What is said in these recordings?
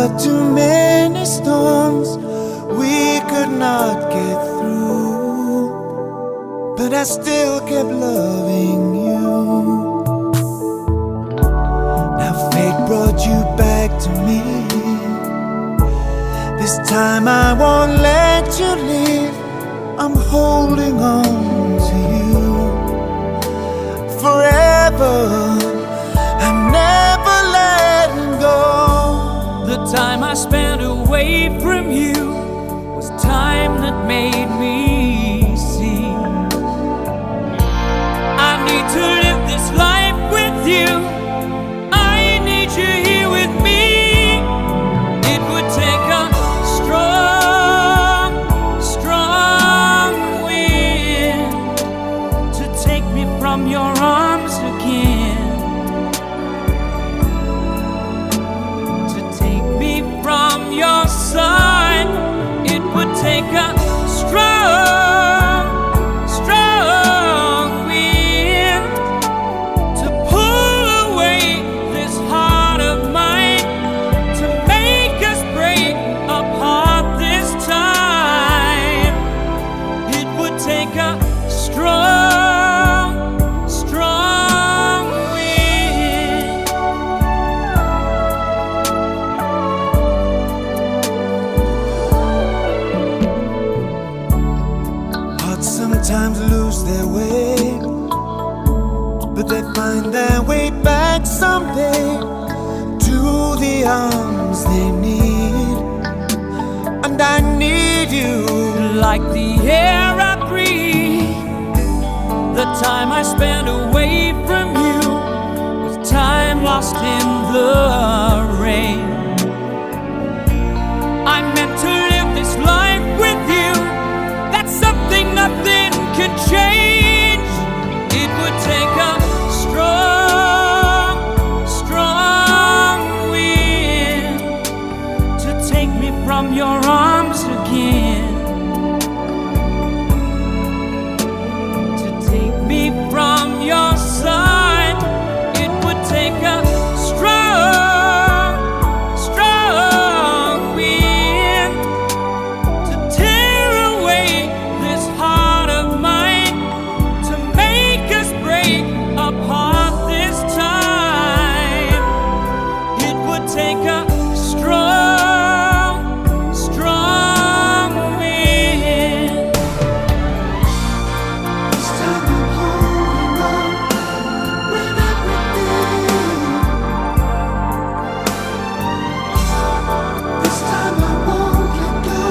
were too many storms we could not get through, but I still kept loving you. Now fate brought you back to me. This time I won't let you leave. I'm holding on to you forever. I'm never letting go. The time I spent away from you was time that made me see I need to live this life with you. I need you here with me. It would take a strong, strong wind to take me from your arms again, to take me from your side. It would take a strong, strong wind to pull away this heart of mine, to make us break apart this time. It would take a strong, strong wind. Hearts sometimes lose their way, but they find their way back someday to the arms they need. And I need you Like the air I breathe, the time I spent away from you was time lost in the rain. I meant to live this life with you. That's something nothing can change. It would take a strong, strong wind to take me from your arms again, to take me from your side. It would take a strong, strong wind to tear away this heart of mine, to make us break apart this time. It would take a strong, strong wind. This time I'm holding on with everything. This time I won't let go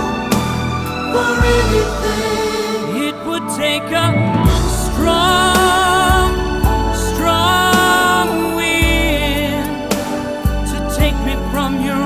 for anything. It would take a strong, strong wind to take me from your